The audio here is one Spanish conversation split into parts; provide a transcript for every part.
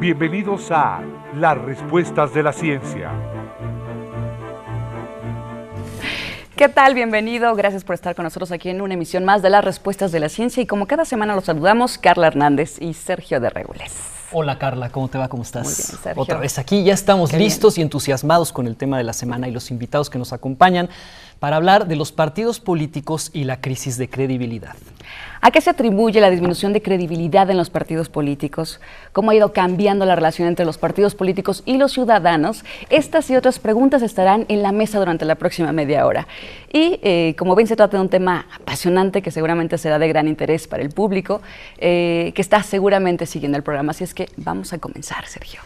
Bienvenidos a Las Respuestas de la Ciencia. ¿Qué tal? Bienvenido. Gracias por estar con nosotros aquí en una emisión más de Las Respuestas de la Ciencia. Y como cada semana los saludamos, Carla Hernández y Sergio de Regules. Hola Carla, ¿cómo te va? ¿Cómo estás? Muy bien, Sergio. Otra vez aquí, ya estamos listos y entusiasmados con el tema de la semana y los invitados que nos acompañan para hablar de los partidos políticos y la crisis de credibilidad. ¿A qué se atribuye la disminución de credibilidad en los partidos políticos? ¿Cómo ha ido cambiando la relación entre los partidos políticos y los ciudadanos? Estas y otras preguntas estarán en la mesa durante la próxima media hora. Y como ven, se trata de un tema apasionante que seguramente será de gran interés para el público, que está seguramente siguiendo el programa. Así es que vamos a comenzar, Sergio.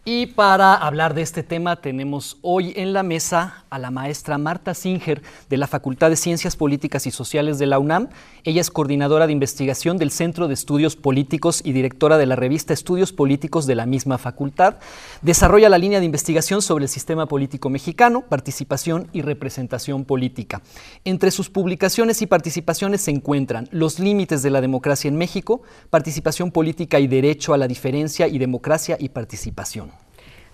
Y para hablar de este tema tenemos hoy en la mesa a la maestra Marta Singer de la Facultad de Ciencias Políticas y Sociales de la UNAM. Ella es coordinadora de investigación del Centro de Estudios Políticos y directora de la revista Estudios Políticos de la misma facultad. Desarrolla la línea de investigación sobre el sistema político mexicano, participación y representación política. Entre sus publicaciones y participaciones se encuentran Los límites de la democracia en México, Participación política y derecho a la diferencia y democracia y participación.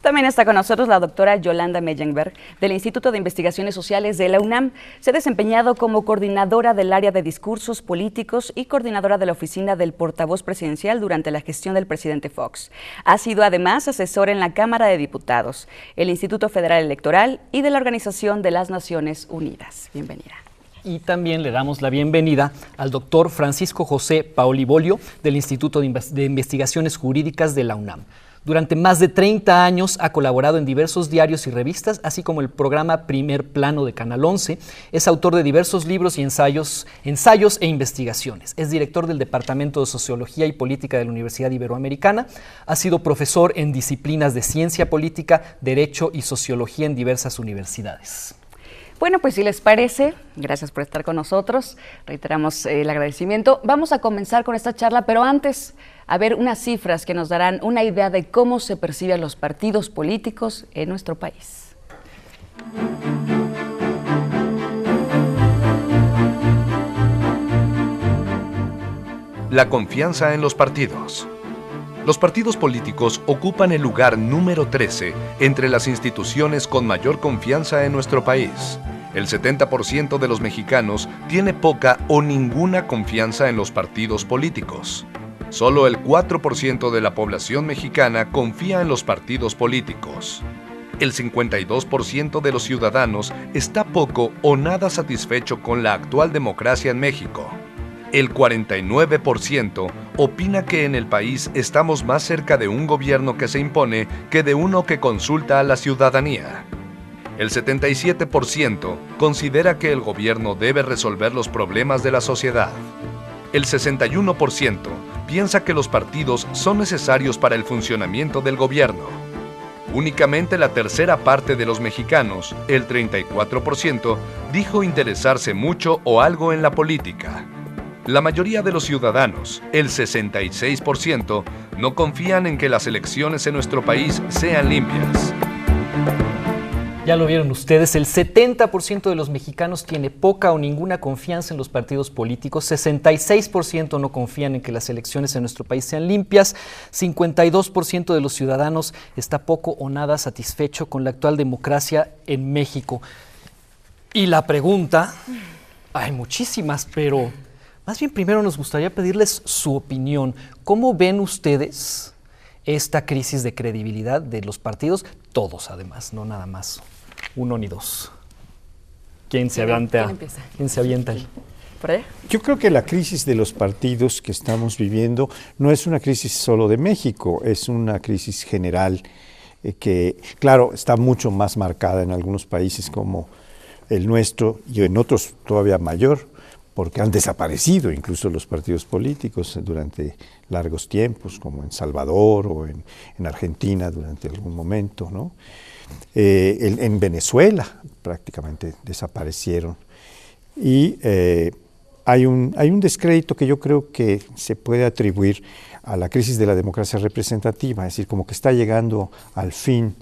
También está con nosotros la doctora Yolanda Meyenberg, del Instituto de Investigaciones Sociales de la UNAM. Se ha desempeñado como coordinadora del área de discursos políticos y coordinadora de la oficina del portavoz presidencial durante la gestión del presidente Fox. Ha sido además asesora en la Cámara de Diputados, el Instituto Federal Electoral y de la Organización de las Naciones Unidas. Bienvenida. Y también le damos la bienvenida al doctor Francisco José Paoli Bolio, del Instituto de Investigaciones Jurídicas de la UNAM. Durante más de 30 años ha colaborado en diversos diarios y revistas, así como el programa Primer Plano de Canal 11. Es autor de diversos libros y ensayos e investigaciones. Es director del Departamento de Sociología y Política de la Universidad Iberoamericana. Ha sido profesor en disciplinas de Ciencia Política, Derecho y Sociología en diversas universidades. Bueno, pues si les parece, gracias por estar con nosotros, reiteramos el agradecimiento. Vamos a comenzar con esta charla, pero antes a ver unas cifras que nos darán una idea de cómo se perciben los partidos políticos en nuestro país. La confianza en los partidos. Los partidos políticos ocupan el lugar número 13 entre las instituciones con mayor confianza en nuestro país. El 70% de los mexicanos tiene poca o ninguna confianza en los partidos políticos. Solo el 4% de la población mexicana confía en los partidos políticos. El 52% de los ciudadanos está poco o nada satisfecho con la actual democracia en México. El 49% opina que en el país estamos más cerca de un gobierno que se impone que de uno que consulta a la ciudadanía. El 77% considera que el gobierno debe resolver los problemas de la sociedad. El 61% piensa que los partidos son necesarios para el funcionamiento del gobierno. Únicamente la tercera parte de los mexicanos, el 34%, dijo interesarse mucho o algo en la política. La mayoría de los ciudadanos, el 66%, no confían en que las elecciones en nuestro país sean limpias. Ya lo vieron ustedes, el 70% de los mexicanos tiene poca o ninguna confianza en los partidos políticos, 66% no confían en que las elecciones en nuestro país sean limpias, 52% de los ciudadanos está poco o nada satisfecho con la actual democracia en México. Y la pregunta, hay muchísimas, pero más bien primero nos gustaría pedirles su opinión. ¿Cómo ven ustedes esta crisis de credibilidad de los partidos? Todos además, no nada más uno ni dos. ¿Quién se avienta? ¿Quién se avienta ahí? ¿Por ahí? Yo creo que la crisis de los partidos que estamos viviendo no es una crisis solo de México, es una crisis general que, claro, está mucho más marcada en algunos países como el nuestro y en otros todavía mayor, porque han desaparecido incluso los partidos políticos durante largos tiempos, como en Salvador o en Argentina durante algún momento, ¿no? En Venezuela prácticamente desaparecieron. Y hay un descrédito que yo creo que se puede atribuir a la crisis de la democracia representativa, es decir, como que está llegando al fin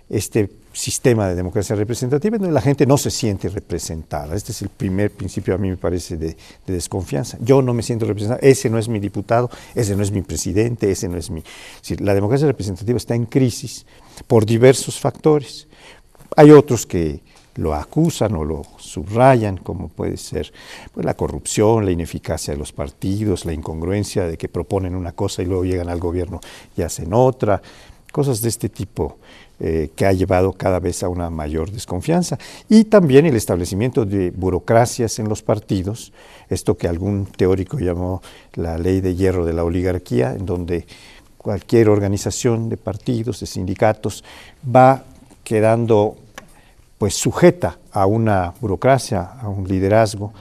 este sistema de democracia representativa donde la gente no se siente representada. Este es el primer principio, a mí me parece, de desconfianza. Yo no me siento representado, ese no es mi diputado, ese no es mi presidente, ese no es mi... Es decir, la democracia representativa está en crisis por diversos factores. Hay otros que lo acusan o lo subrayan, como puede ser pues, la corrupción, la ineficacia de los partidos, la incongruencia de que proponen una cosa y luego llegan al gobierno y hacen otra, cosas de este tipo que ha llevado cada vez a una mayor desconfianza. Y también el establecimiento de burocracias en los partidos, esto que algún teórico llamó la ley de hierro de la oligarquía, en donde cualquier organización de partidos, de sindicatos, va quedando pues sujeta a una burocracia, a un liderazgo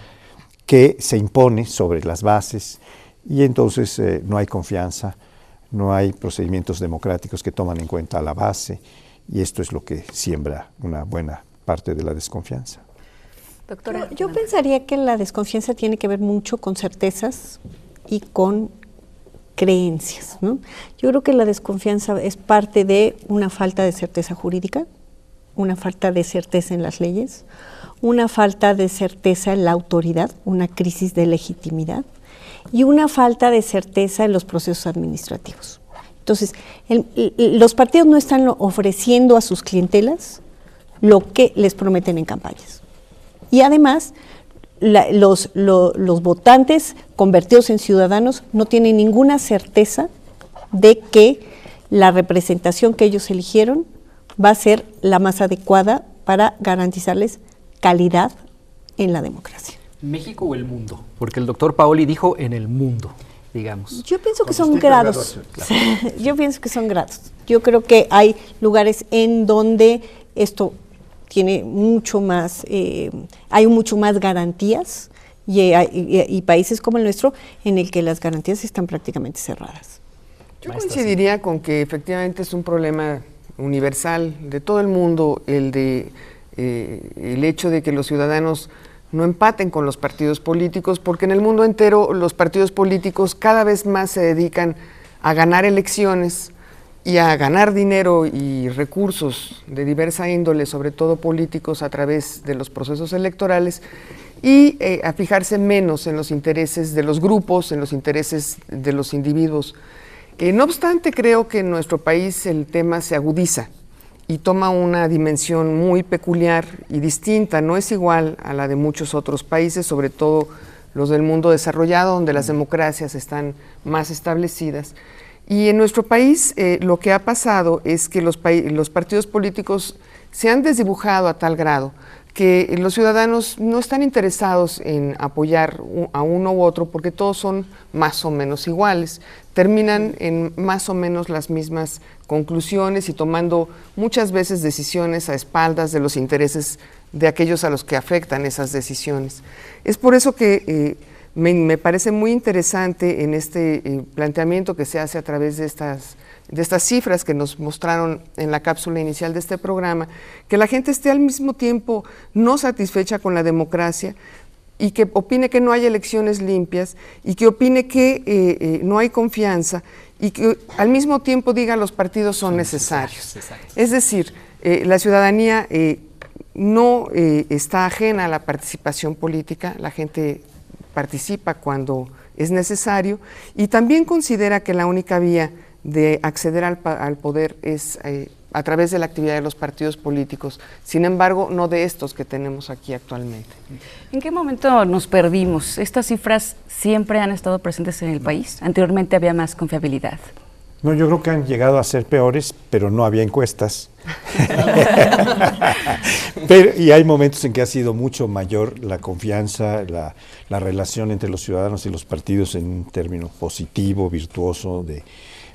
que se impone sobre las bases y entonces no hay confianza, no hay procedimientos democráticos que toman en cuenta a la base y esto es lo que siembra una buena parte de la desconfianza. Doctora, yo pensaría que la desconfianza tiene que ver mucho con certezas y con creencias, ¿no? Yo creo que la desconfianza es parte de una falta de certeza jurídica, una falta de certeza en las leyes, una falta de certeza en la autoridad, una crisis de legitimidad y una falta de certeza en los procesos administrativos. Entonces, los partidos no están ofreciendo a sus clientelas lo que les prometen en campañas. Y además, los votantes convertidos en ciudadanos no tienen ninguna certeza de que la representación que ellos eligieron va a ser la más adecuada para garantizarles calidad en la democracia. ¿México o el mundo? Porque el doctor Paoli dijo en el mundo, digamos. Yo pienso que son grados. Claro. Yo pienso que son grados. Yo creo que hay lugares en donde esto tiene mucho más, hay mucho más garantías y países como el nuestro en el que las garantías están prácticamente cerradas. Yo coincidiría con que efectivamente es un problema universal de todo el mundo el hecho de que los ciudadanos no empaten con los partidos políticos, porque en el mundo entero los partidos políticos cada vez más se dedican a ganar elecciones y a ganar dinero y recursos de diversa índole, sobre todo políticos, a través de los procesos electorales y a fijarse menos en los intereses de los grupos, en los intereses de los individuos. No obstante, creo que en nuestro país el tema se agudiza y toma una dimensión muy peculiar y distinta, no es igual a la de muchos otros países, sobre todo los del mundo desarrollado, donde las democracias están más establecidas. Y en nuestro país lo que ha pasado es que los partidos políticos se han desdibujado a tal grado que los ciudadanos no están interesados en apoyar a uno u otro porque todos son más o menos iguales, terminan en más o menos las mismas conclusiones y tomando muchas veces decisiones a espaldas de los intereses de aquellos a los que afectan esas decisiones. Es por eso que me parece muy interesante en este planteamiento que se hace a través de estas cifras que nos mostraron en la cápsula inicial de este programa, que la gente esté al mismo tiempo no satisfecha con la democracia y que opine que no hay elecciones limpias y que opine que no hay confianza y que al mismo tiempo diga los partidos son necesarios. Es decir, la ciudadanía no está ajena a la participación política, la gente participa cuando es necesario y también considera que la única vía de acceder al poder es a través de la actividad de los partidos políticos, sin embargo, no de estos que tenemos aquí actualmente. ¿En qué momento nos perdimos? ¿Estas cifras siempre han estado presentes en el país? Anteriormente había más confiabilidad. No, yo creo que han llegado a ser peores, pero no había encuestas. Y hay momentos en que ha sido mucho mayor la confianza, la relación entre los ciudadanos y los partidos en un término positivo, virtuoso,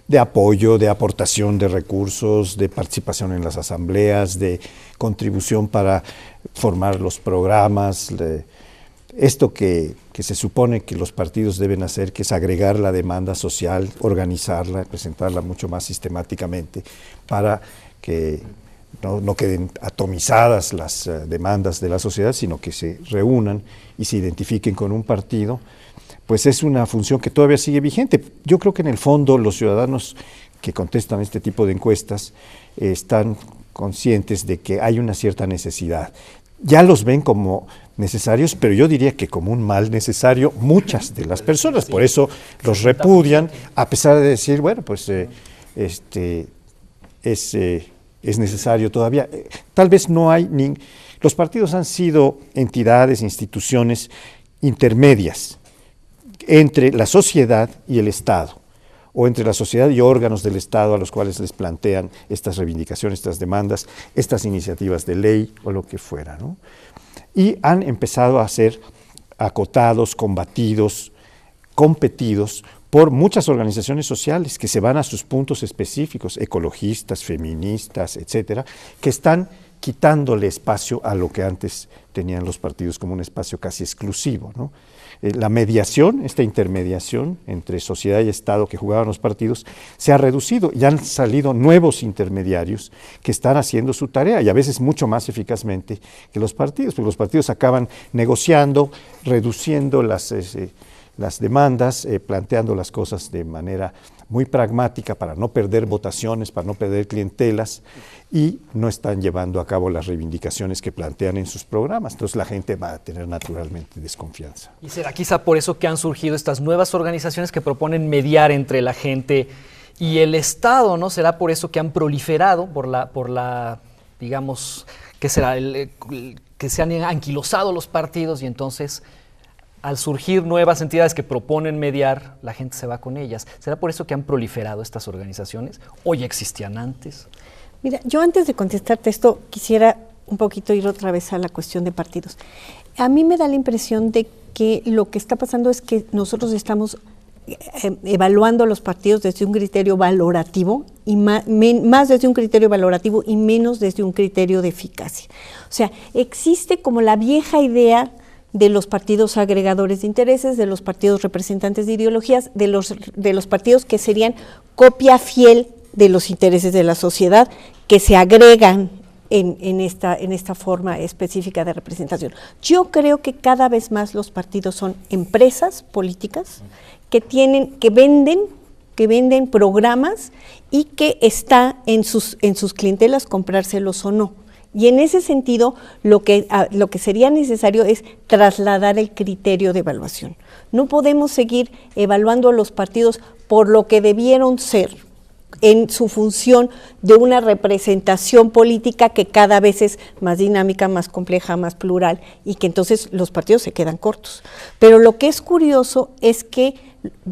de apoyo, de aportación de recursos, de participación en las asambleas, de contribución para formar los programas, esto que se supone que los partidos deben hacer, que es agregar la demanda social, organizarla, presentarla mucho más sistemáticamente para que no queden atomizadas las demandas de la sociedad, sino que se reúnan y se identifiquen con un partido, pues es una función que todavía sigue vigente. Yo creo que en el fondo los ciudadanos que contestan este tipo de encuestas están conscientes de que hay una cierta necesidad. Ya los ven como necesarios, pero yo diría que como un mal necesario muchas de las personas, por eso los repudian, a pesar de decir, bueno, pues es necesario todavía. Tal vez no hay, los partidos han sido entidades, instituciones intermedias entre la sociedad y el Estado, o entre la sociedad y órganos del Estado a los cuales les plantean estas reivindicaciones, estas demandas, estas iniciativas de ley o lo que fuera, ¿no? Y han empezado a ser acotados, combatidos, competidos por muchas organizaciones sociales que se van a sus puntos específicos, ecologistas, feministas, etcétera, que están quitándole espacio a lo que antes tenían los partidos como un espacio casi exclusivo, ¿no? La mediación, esta intermediación entre sociedad y Estado que jugaban los partidos, se ha reducido y han salido nuevos intermediarios que están haciendo su tarea y a veces mucho más eficazmente que los partidos, porque los partidos acaban negociando, reduciendo las demandas, planteando las cosas de manera muy pragmática para no perder votaciones, para no perder clientelas, y no están llevando a cabo las reivindicaciones que plantean en sus programas. Entonces la gente va a tener naturalmente desconfianza. ¿Y será quizá por eso que han surgido estas nuevas organizaciones que proponen mediar entre la gente y el Estado, ¿no? ¿Será por eso que han proliferado, por la digamos, ¿qué será? Que se han anquilosado los partidos y entonces al surgir nuevas entidades que proponen mediar, la gente se va con ellas? ¿Será por eso que han proliferado estas organizaciones? ¿O ya existían antes? Mira, yo antes de contestarte esto, quisiera un poquito ir otra vez a la cuestión de partidos. A mí me da la impresión de que lo que está pasando es que nosotros estamos evaluando a los partidos desde un criterio valorativo y más desde un criterio valorativo y menos desde un criterio de eficacia. O sea, existe como la vieja idea de los partidos agregadores de intereses, de los partidos representantes de ideologías, de los partidos que serían copia fiel de los intereses de la sociedad, que se agregan en esta forma específica de representación. Yo creo que cada vez más los partidos son empresas políticas que venden programas y que está en sus clientelas comprárselos o no. Y en ese sentido, lo que sería necesario es trasladar el criterio de evaluación. No podemos seguir evaluando a los partidos por lo que debieron ser en su función de una representación política que cada vez es más dinámica, más compleja, más plural, y que entonces los partidos se quedan cortos. Pero lo que es curioso es que,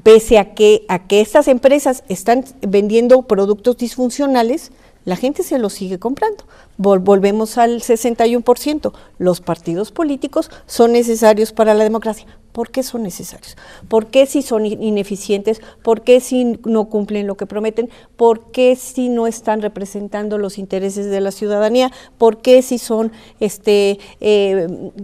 pese a que estas empresas están vendiendo productos disfuncionales, la gente se los sigue comprando. Volvemos al 61%. Los partidos políticos son necesarios para la democracia. ¿Por qué son necesarios? ¿Por qué si son ineficientes? ¿Por qué si no cumplen lo que prometen? ¿Por qué si no están representando los intereses de la ciudadanía? ¿Por qué si son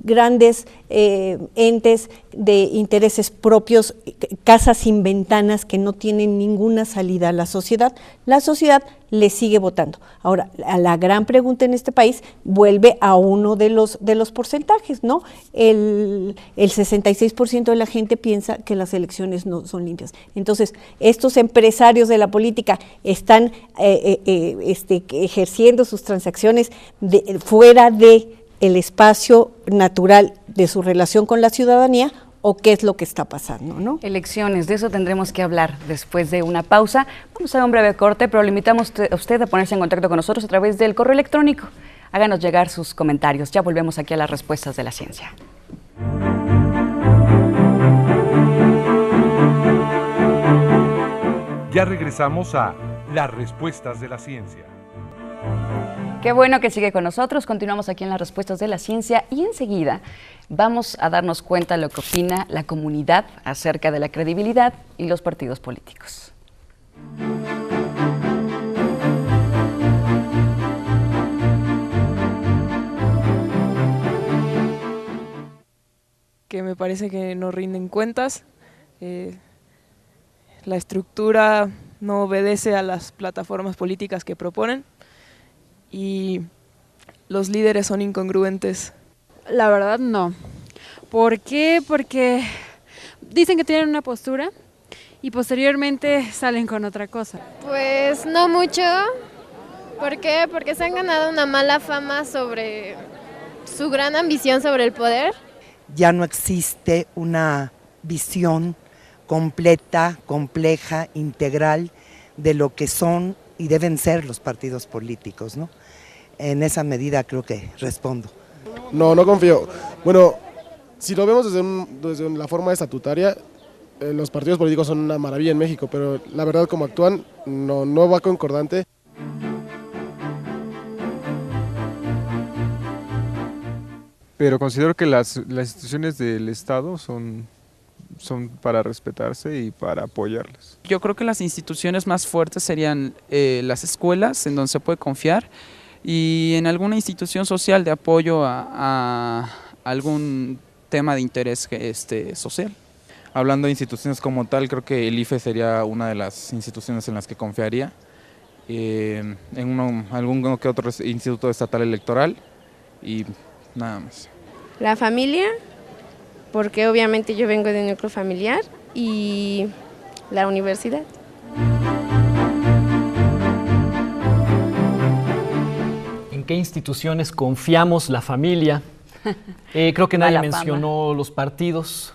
grandes entes de intereses propios, casas sin ventanas que no tienen ninguna salida a la sociedad? La sociedad le sigue votando. Ahora, la gran pregunta en este país vuelve a uno de los porcentajes, ¿no? El 66% de la gente piensa que las elecciones no son limpias. Entonces, estos empresarios de la política están ejerciendo sus transacciones fuera de el espacio natural de su relación con la ciudadanía, o qué es lo que está pasando, ¿no? Elecciones, de eso tendremos que hablar después de una pausa. Vamos a un breve corte, pero le invitamos a usted a ponerse en contacto con nosotros a través del correo electrónico. Háganos llegar sus comentarios. Ya volvemos aquí a las respuestas de la ciencia. Ya regresamos a las respuestas de la ciencia. Qué bueno que sigue con nosotros. Continuamos aquí en las respuestas de la ciencia y enseguida vamos a darnos cuenta de lo que opina la comunidad acerca de la credibilidad y los partidos políticos. Que me parece que no rinden cuentas, la estructura no obedece a las plataformas políticas que proponen y los líderes son incongruentes. La verdad no. ¿Por qué? Porque dicen que tienen una postura y posteriormente salen con otra cosa. Pues no mucho, ¿Por qué? Porque se han ganado una mala fama sobre su gran ambición sobre el poder. Ya no existe una visión completa, compleja, integral de lo que son y deben ser los partidos políticos, ¿no? En esa medida creo que respondo. No confío. Bueno, si lo vemos desde la forma estatutaria, los partidos políticos son una maravilla en México, pero la verdad como actúan no va concordante. Pero considero que las instituciones del Estado son para respetarse y para apoyarlas. Yo creo que las instituciones más fuertes serían las escuelas, en donde se puede confiar, y en alguna institución social de apoyo a algún tema de interés social. Hablando de instituciones como tal, creo que el IFE sería una de las instituciones en las que confiaría, en algún que otro instituto estatal electoral y nada más. La familia, porque obviamente yo vengo de un núcleo familiar, y la universidad. ¿En qué instituciones confiamos la familia? Creo que nadie mencionó los partidos.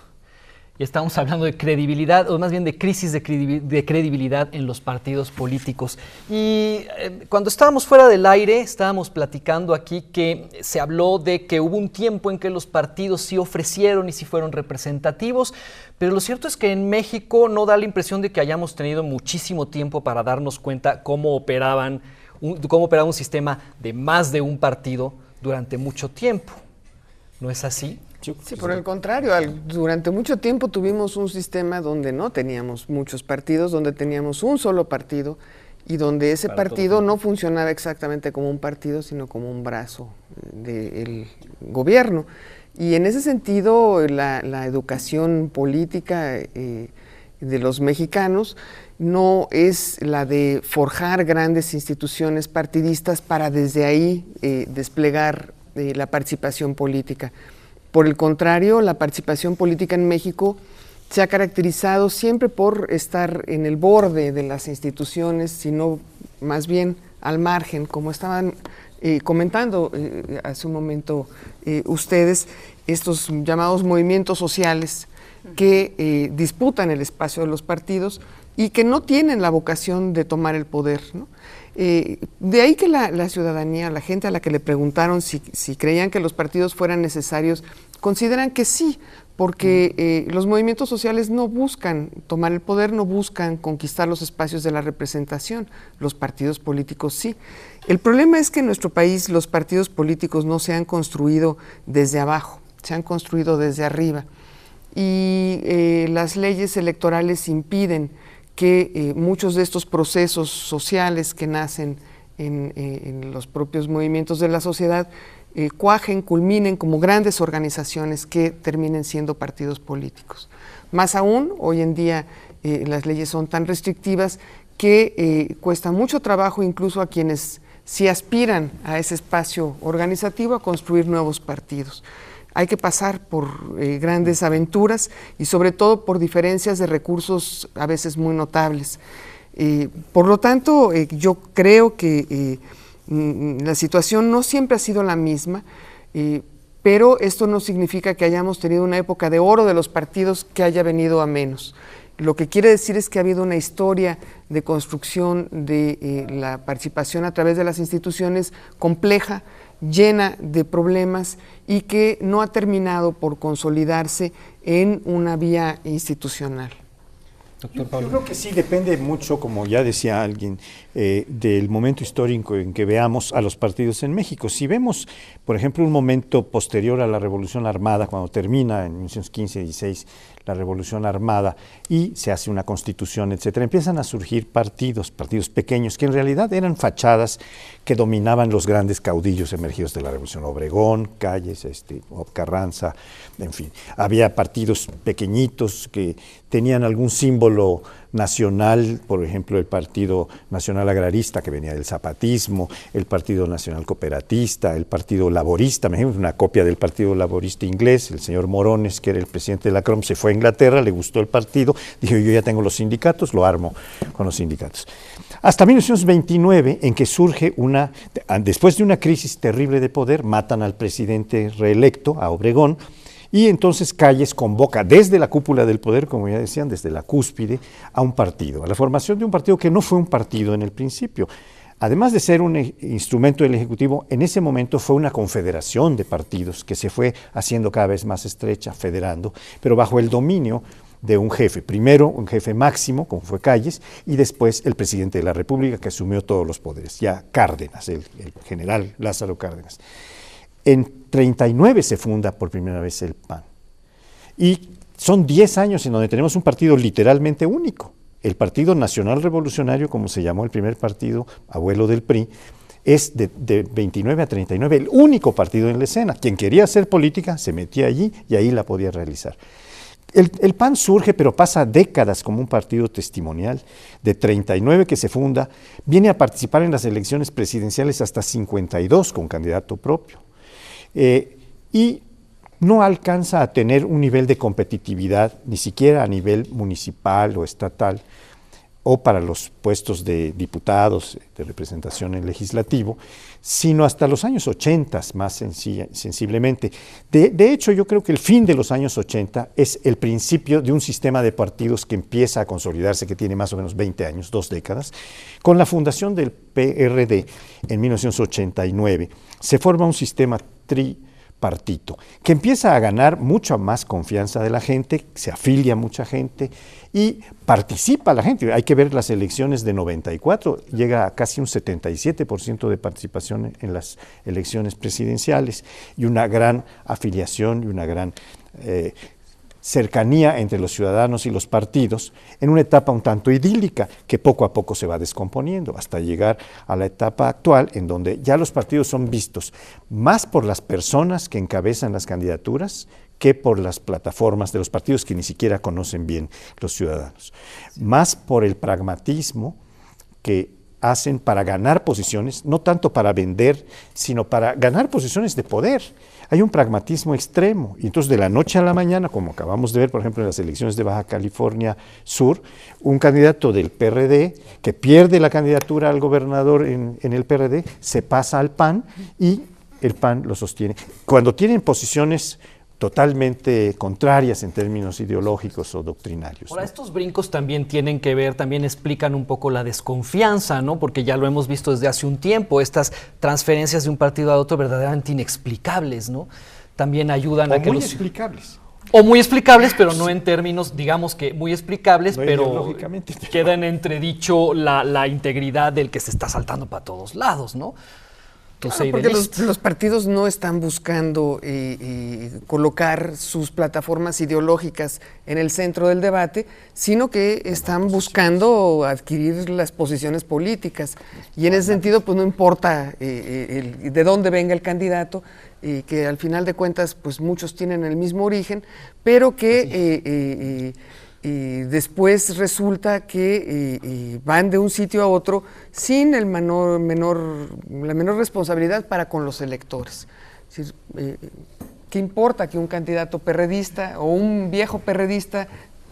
Y estamos hablando de credibilidad, o más bien de crisis de credibilidad en los partidos políticos. Y cuando estábamos fuera del aire, estábamos platicando aquí que se habló de que hubo un tiempo en que los partidos sí ofrecieron y sí fueron representativos, pero lo cierto es que en México no da la impresión de que hayamos tenido muchísimo tiempo para darnos cuenta cómo operaba un sistema de más de un partido durante mucho tiempo. ¿No es así? Sí, por el contrario, durante mucho tiempo tuvimos un sistema donde no teníamos muchos partidos, donde teníamos un solo partido y donde ese partido no funcionaba exactamente como un partido, sino como un brazo del gobierno. Y en ese sentido, la educación política de los mexicanos no es la de forjar grandes instituciones partidistas para desde ahí desplegar la participación política. Por el contrario, la participación política en México se ha caracterizado siempre por estar en el borde de las instituciones, sino más bien al margen, como estaban comentando hace un momento ustedes, estos llamados movimientos sociales que disputan el espacio de los partidos y que no tienen la vocación de tomar el poder, ¿no? De ahí que la ciudadanía, la gente a la que le preguntaron si creían que los partidos fueran necesarios, consideran que sí, porque los movimientos sociales no buscan tomar el poder, no buscan conquistar los espacios de la representación, los partidos políticos sí. El problema es que en nuestro país los partidos políticos no se han construido desde abajo, se han construido desde arriba, y las leyes electorales impiden que muchos de estos procesos sociales que nacen en los propios movimientos de la sociedad cuajen, culminen como grandes organizaciones que terminen siendo partidos políticos. Más aún, hoy en día las leyes son tan restrictivas que cuesta mucho trabajo incluso a quienes sí aspiran a ese espacio organizativo a construir nuevos partidos. Hay que pasar por grandes aventuras y sobre todo por diferencias de recursos a veces muy notables. Por lo tanto, yo creo que la situación no siempre ha sido la misma, pero esto no significa que hayamos tenido una época de oro de los partidos que haya venido a menos. Lo que quiere decir es que ha habido una historia de construcción de la participación a través de las instituciones compleja, llena de problemas y que no ha terminado por consolidarse en una vía institucional. Yo creo que sí, depende mucho, como ya decía alguien, del momento histórico en que veamos a los partidos en México. Si vemos, por ejemplo, un momento posterior a la Revolución Armada, cuando termina en 1915-16 la Revolución Armada y se hace una constitución, etcétera, empiezan a surgir partidos pequeños que en realidad eran fachadas que dominaban los grandes caudillos emergidos de la Revolución, Obregón, Calles, Carranza, en fin. Había partidos pequeñitos que tenían algún símbolo nacional, por ejemplo, el Partido Nacional Agrarista, que venía del zapatismo, el Partido Nacional Cooperatista, el Partido Laborista, me imagino, una copia del Partido Laborista inglés. El señor Morones, que era el presidente de la CROM, se fue a Inglaterra, le gustó el partido, dijo, yo ya tengo los sindicatos, lo armo con los sindicatos. Hasta 1929, en que surge después de una crisis terrible de poder, matan al presidente reelecto, a Obregón, y entonces Calles convoca desde la cúpula del poder, como ya decían, desde la cúspide, a un partido, a la formación de un partido que no fue un partido en el principio. Además de ser un instrumento del Ejecutivo, en ese momento fue una confederación de partidos que se fue haciendo cada vez más estrecha, federando, pero bajo el dominio de un jefe, primero un jefe máximo, como fue Calles, y después el presidente de la República, que asumió todos los poderes, ya Cárdenas, el general Lázaro Cárdenas. En 39 se funda por primera vez el PAN, y son 10 años en donde tenemos un partido literalmente único. El Partido Nacional Revolucionario, como se llamó el primer partido, abuelo del PRI, es de 29 a 39 el único partido en la escena. Quien quería hacer política se metía allí y ahí la podía realizar. El PAN surge, pero pasa décadas como un partido testimonial. De 39 que se funda, viene a participar en las elecciones presidenciales hasta 52 con candidato propio. Y no alcanza a tener un nivel de competitividad, ni siquiera a nivel municipal o estatal, o para los puestos de diputados, de representación en legislativo, sino hasta los años 80 más sensiblemente. De hecho, yo creo que el fin de los años 80 es el principio de un sistema de partidos que empieza a consolidarse, que tiene más o menos 20 años, 2 décadas. Con la fundación del PRD en 1989, se forma un sistema tripartito, que empieza a ganar mucha más confianza de la gente, se afilia mucha gente y participa la gente. Hay que ver las elecciones de 94, llega a casi un 77% de participación en las elecciones presidenciales y una gran afiliación y una gran cercanía entre los ciudadanos y los partidos en una etapa un tanto idílica que poco a poco se va descomponiendo hasta llegar a la etapa actual en donde ya los partidos son vistos más por las personas que encabezan las candidaturas que por las plataformas de los partidos que ni siquiera conocen bien los ciudadanos, más por el pragmatismo que hacen para ganar posiciones, no tanto para vender, sino para ganar posiciones de poder. Hay un pragmatismo extremo, y entonces de la noche a la mañana, como acabamos de ver, por ejemplo, en las elecciones de Baja California Sur, un candidato del PRD que pierde la candidatura al gobernador en el PRD, se pasa al PAN y el PAN lo sostiene. Cuando tienen posiciones totalmente contrarias en términos ideológicos o doctrinarios. Ahora, estos brincos también tienen que ver, también explican un poco la desconfianza, ¿no? Porque ya lo hemos visto desde hace un tiempo, estas transferencias de un partido a otro verdaderamente inexplicables, ¿no? También ayudan a que muy explicables. O muy explicables, pero no en términos, digamos que muy explicables, no, pero queda en entredicho la integridad del que se está saltando para todos lados, ¿no? Claro, porque los partidos no están buscando colocar sus plataformas ideológicas en el centro del debate, sino que están buscando adquirir las posiciones políticas. Y en ese sentido, pues no importa de dónde venga el candidato, que al final de cuentas, pues muchos tienen el mismo origen, pero que después resulta que van de un sitio a otro sin la menor responsabilidad para con los electores. Es decir, ¿qué importa que un candidato perredista o un viejo perredista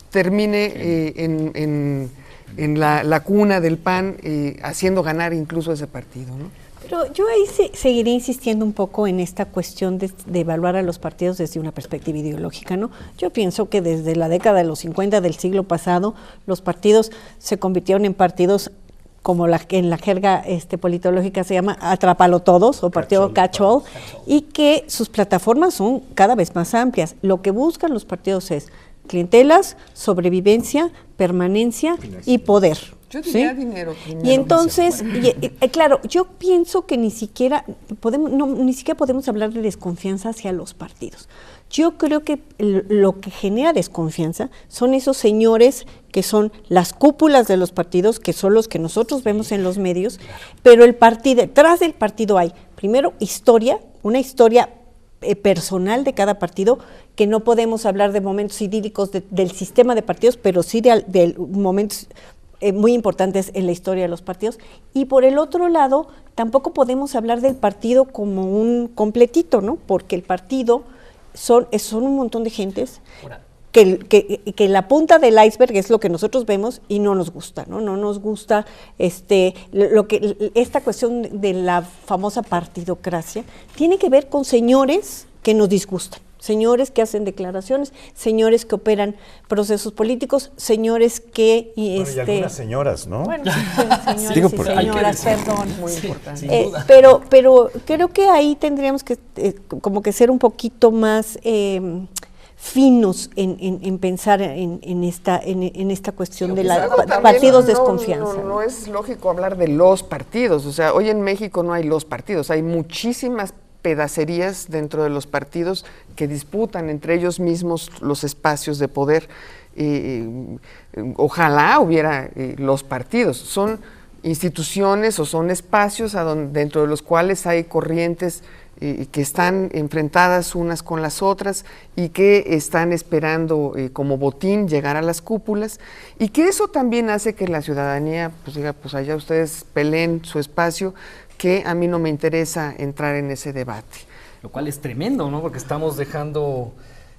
termine en la cuna del PAN haciendo ganar incluso a ese partido, ¿no? Pero yo ahí seguiré insistiendo un poco en esta cuestión de evaluar a los partidos desde una perspectiva ideológica, ¿no? Yo pienso que desde la década de los 50 del siglo pasado, los partidos se convirtieron en partidos como en la jerga politológica se llama atrápalo todos o partido catch-all, y que sus plataformas son cada vez más amplias. Lo que buscan los partidos es clientelas, sobrevivencia, permanencia y poder. Yo diría dinero. Y entonces, claro, yo pienso que ni siquiera podemos hablar de desconfianza hacia los partidos. Yo creo que lo que genera desconfianza son esos señores que son las cúpulas de los partidos, que son los que nosotros vemos en los medios, pero detrás del partido hay, primero, una historia personal de cada partido, que no podemos hablar de momentos idílicos del sistema de partidos, pero sí de momentos muy importantes en la historia de los partidos. Y por el otro lado, tampoco podemos hablar del partido como un completito, ¿no? Porque el partido son un montón de gentes que la punta del iceberg es lo que nosotros vemos y no nos gusta, ¿no? No nos gusta esta cuestión de la famosa partidocracia, tiene que ver con señores que nos disgustan, señores que hacen declaraciones, señores que operan procesos políticos, señores que... y algunas señoras, ¿no? Bueno, señores y señoras, perdón. Muy importante. Pero creo que ahí tendríamos que como que ser un poquito más finos en pensar en esta cuestión de los partidos desconfianza. No es lógico hablar de los partidos, o sea, hoy en México no hay los partidos, hay muchísimas pedacerías dentro de los partidos que disputan entre ellos mismos los espacios de poder. Ojalá hubiera los partidos, son instituciones o son espacios dentro de los cuales hay corrientes que están enfrentadas unas con las otras y que están esperando como botín llegar a las cúpulas, y que eso también hace que la ciudadanía pues diga, pues allá ustedes peleen su espacio, que a mí no me interesa entrar en ese debate. Lo cual es tremendo, ¿no? Porque estamos dejando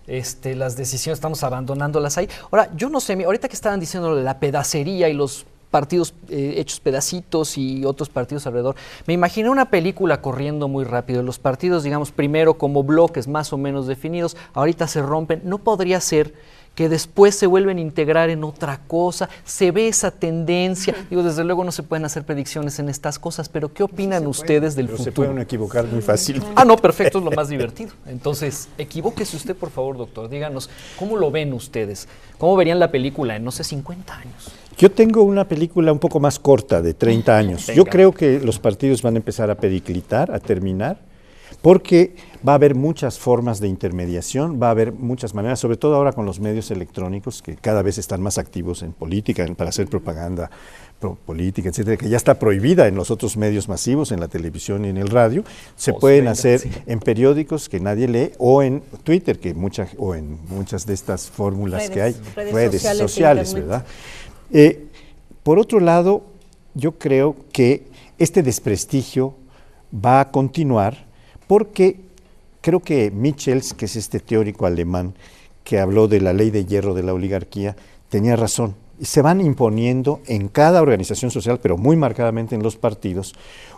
las decisiones, estamos abandonándolas ahí. Ahora, yo no sé, ahorita que estaban diciendo la pedacería y los partidos hechos pedacitos y otros partidos alrededor, me imaginé una película corriendo muy rápido, los partidos, digamos, primero como bloques más o menos definidos, ahorita se rompen, ¿no podría ser que después se vuelven a integrar en otra cosa? Se ve esa tendencia. Digo, desde luego no se pueden hacer predicciones en estas cosas, pero ¿qué opinan ustedes del futuro? Se pueden equivocar muy fácil. Ah, no, perfecto, es lo más divertido. Entonces, equivóquese usted, por favor, doctor. Díganos, ¿cómo lo ven ustedes? ¿Cómo verían la película en, no sé, 50 años? Yo tengo una película un poco más corta, de 30 años. Yo creo que los partidos van a empezar a periclitar, a terminar, porque va a haber muchas formas de intermediación, va a haber muchas maneras, sobre todo ahora con los medios electrónicos que cada vez están más activos en política, para hacer propaganda política, etcétera, que ya está prohibida en los otros medios masivos, en la televisión y en el radio. Se pueden hacer en periódicos que nadie lee, o en Twitter, o en muchas de estas fórmulas que hay, redes sociales, ¿verdad? Por otro lado, yo creo que este desprestigio va a continuar, porque creo que Michels, que es este teórico alemán que habló de la ley de hierro de la oligarquía, tenía razón. Y se van imponiendo en cada organización social, pero muy marcadamente en los partidos,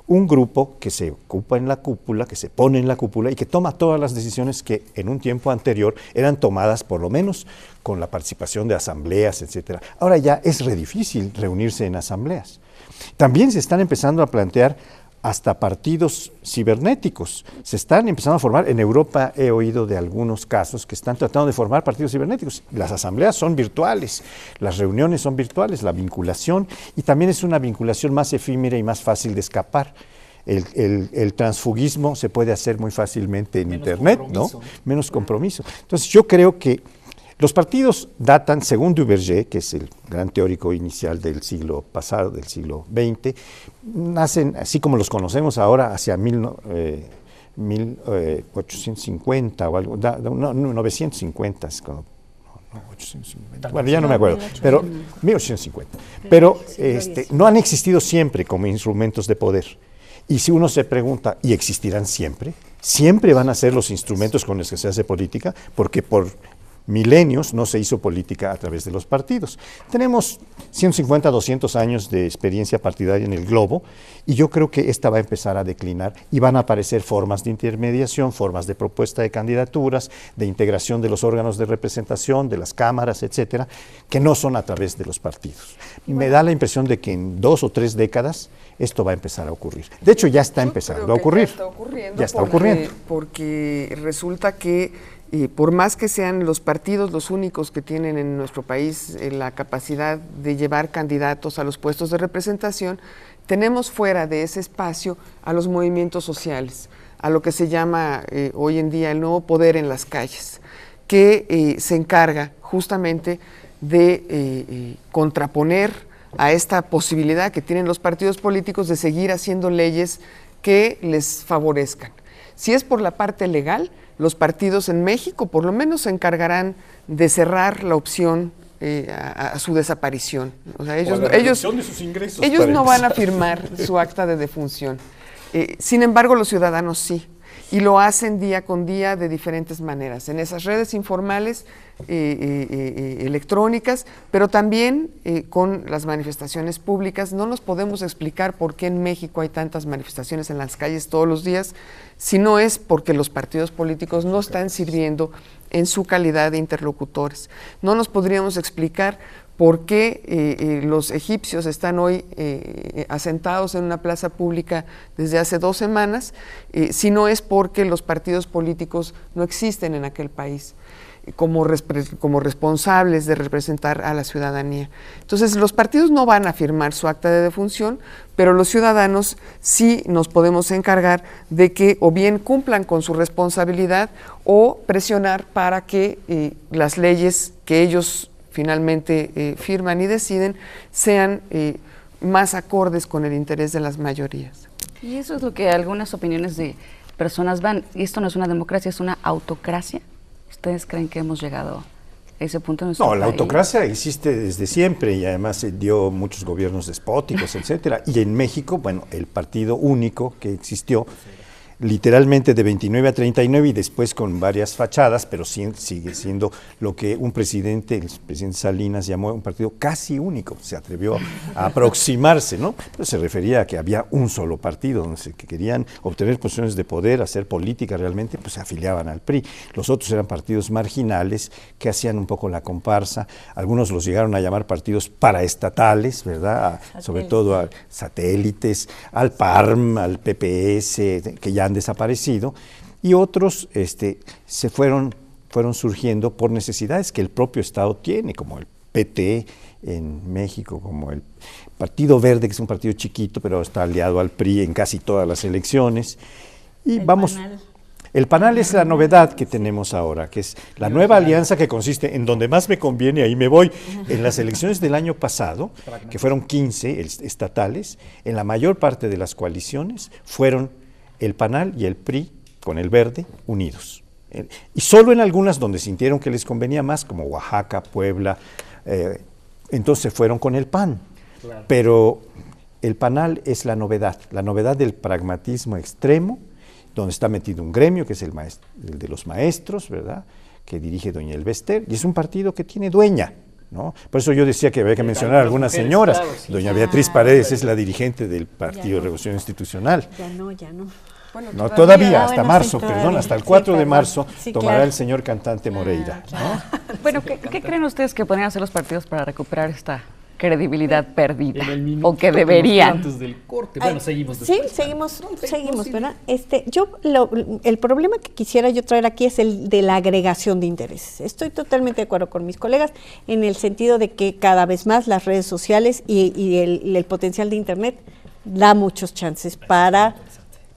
un grupo que se ocupa en la cúpula, que se pone en la cúpula y que toma todas las decisiones que en un tiempo anterior eran tomadas por lo menos con la participación de asambleas, etcétera. Ahora ya es re difícil reunirse en asambleas. También se están empezando a plantear hasta partidos cibernéticos. Se están empezando a formar. En Europa he oído de algunos casos que están tratando de formar partidos cibernéticos. Las asambleas son virtuales, las reuniones son virtuales, la vinculación, y también es una vinculación más efímera y más fácil de escapar. El transfugismo se puede hacer muy fácilmente en Internet, ¿no? Menos compromiso. Entonces yo creo que los partidos datan, según Duverger, que es el gran teórico inicial del siglo pasado, del siglo XX, nacen, así como los conocemos ahora, hacia 1850 o algo, 950, bueno, ya no me acuerdo, pero 1850. Pero no han existido siempre como instrumentos de poder. Y si uno se pregunta, ¿y existirán siempre? Siempre van a ser los instrumentos con los que se hace política, porque por milenios no se hizo política a través de los partidos. Tenemos 150, 200 años de experiencia partidaria en el globo, y yo creo que esta va a empezar a declinar y van a aparecer formas de intermediación, formas de propuesta de candidaturas, de integración de los órganos de representación, de las cámaras, etcétera, que no son a través de los partidos. Me da la impresión de que en 2 o 3 décadas esto va a empezar a ocurrir. De hecho, ya está empezando a ocurrir. Ya está ocurriendo. Porque resulta que por más que sean los partidos los únicos que tienen en nuestro país la capacidad de llevar candidatos a los puestos de representación, tenemos fuera de ese espacio a los movimientos sociales, a lo que se llama hoy en día el nuevo poder en las calles, que se encarga justamente de contraponer a esta posibilidad que tienen los partidos políticos de seguir haciendo leyes que les favorezcan. Si es por la parte legal, los partidos en México por lo menos se encargarán de cerrar la opción a su desaparición. O sea, ellos de sus ingresos, no van a firmar su acta de defunción. Sin embargo, los ciudadanos sí. y lo hacen día con día de diferentes maneras, en esas redes informales, electrónicas, pero también con las manifestaciones públicas. No nos podemos explicar por qué en México hay tantas manifestaciones en las calles todos los días, si no es porque los partidos políticos no están sirviendo en su calidad de interlocutores. No nos podríamos explicar por qué los egipcios están hoy asentados en una plaza pública desde hace 2 semanas, si no es porque los partidos políticos no existen en aquel país como responsables de representar a la ciudadanía. Entonces, los partidos no van a firmar su acta de defunción, pero los ciudadanos sí nos podemos encargar de que o bien cumplan con su responsabilidad o presionar para que las leyes que ellos finalmente firman y deciden sean más acordes con el interés de las mayorías. Y eso es lo que algunas opiniones de personas van, y esto no es una democracia, es una autocracia. ¿Ustedes creen que hemos llegado a ese punto en nuestro país? No, la autocracia existe desde siempre y además se dio muchos gobiernos despóticos, etcétera. Y en México, bueno, el partido único que existió literalmente de 29 a 39 y después con varias fachadas, pero sigue siendo lo que un presidente, el presidente Salinas, llamó un partido casi único, se atrevió a aproximarse, ¿no? Pero se refería a que había un solo partido, donde que querían obtener posiciones de poder, hacer política realmente, pues se afiliaban al PRI. Los otros eran partidos marginales que hacían un poco la comparsa, algunos los llegaron a llamar partidos paraestatales, ¿verdad? Sobre todo a satélites, al PARM, al PPS, que ya han desaparecido, y otros se fueron surgiendo por necesidades que el propio Estado tiene, como el PT en México, como el Partido Verde, que es un partido chiquito, pero está aliado al PRI en casi todas las elecciones. Y el PANAL es la novedad que tenemos ahora, que es la nueva alianza que consiste en donde más me conviene, ahí me voy. En las elecciones del año pasado, que fueron 15 estatales, en la mayor parte de las coaliciones fueron el PANAL y el PRI, con el Verde, unidos. Y solo en algunas donde sintieron que les convenía más, como Oaxaca, Puebla, entonces fueron con el PAN. Claro. Pero el PANAL es la novedad del pragmatismo extremo, donde está metido un gremio, que es el de los maestros, ¿verdad?, que dirige doña Elvester, y es un partido que tiene dueña, ¿no? Por eso yo decía que había que mencionar a algunas señoras. Claro, sí. Doña Beatriz Paredes es la dirigente del Partido de Revolución Institucional. Ya no. Bueno, todavía hasta marzo, perdón, hasta el 4 de marzo tomará el señor cantante Moreira. ¿No? Bueno, ¿qué creen ustedes que podrían hacer los partidos para recuperar esta credibilidad perdida? O que deberían. Antes del corte. Bueno, seguimos después. Sí, seguimos, ¿verdad? El problema que quisiera yo traer aquí es el de la agregación de intereses. Estoy totalmente de acuerdo con mis colegas en el sentido de que cada vez más las redes sociales y el potencial de Internet da muchos chances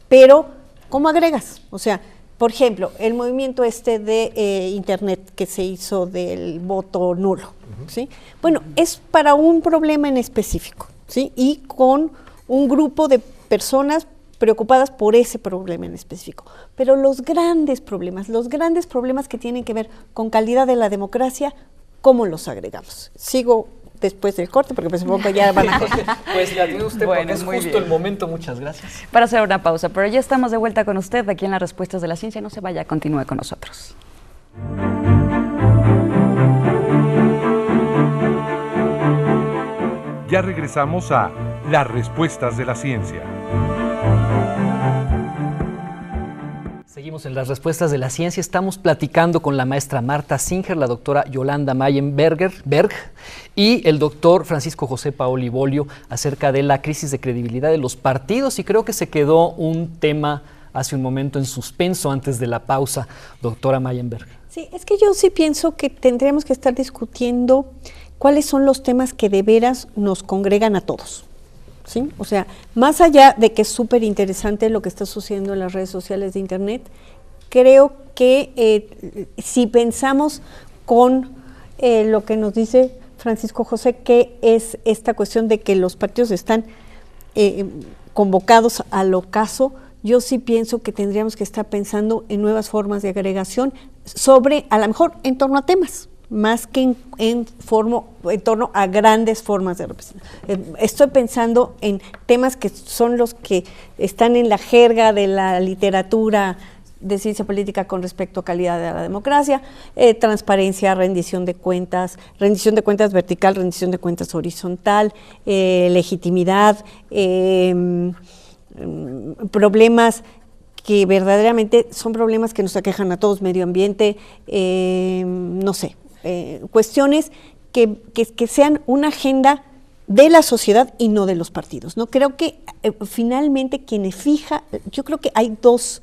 pero ¿cómo agregas? O sea, por ejemplo, el movimiento de Internet que se hizo del voto nulo, ¿sí? Bueno, es para un problema en específico, ¿sí? Y con un grupo de personas preocupadas por ese problema en específico. Pero los grandes problemas que tienen que ver con calidad de la democracia, ¿cómo los agregamos? Sigo después del corte, porque supongo que ya van a... Pues la tiene usted, porque es justo el momento. Muchas gracias. Para hacer una pausa, pero ya estamos de vuelta con usted aquí en las Respuestas de la Ciencia. No se vaya, continúe con nosotros. Ya regresamos a las Respuestas de la Ciencia. Seguimos en las Respuestas de la Ciencia. Estamos platicando con la maestra Marta Singer, la doctora Yolanda Mayenberg y el doctor Francisco José Paoli Bolio acerca de la crisis de credibilidad de los partidos, y creo que se quedó un tema hace un momento en suspenso antes de la pausa, doctora Mayenberg. Sí, es que yo sí pienso que tendríamos que estar discutiendo cuáles son los temas que de veras nos congregan a todos. ¿Sí? O sea, más allá de que es súper interesante lo que está sucediendo en las redes sociales de Internet, creo que si pensamos con lo que nos dice Francisco José, que es esta cuestión de que los partidos están convocados al ocaso, yo sí pienso que tendríamos que estar pensando en nuevas formas de agregación sobre, a lo mejor, en torno a temas, más que en torno a grandes formas de representación. Estoy pensando en temas que son los que están en la jerga de la literatura de ciencia política con respecto a calidad de la democracia, transparencia, rendición de cuentas vertical, rendición de cuentas horizontal, legitimidad, problemas que verdaderamente son problemas que nos aquejan a todos, medio ambiente, cuestiones que sean una agenda de la sociedad y no de los partidos, ¿no? Creo que finalmente yo creo que hay dos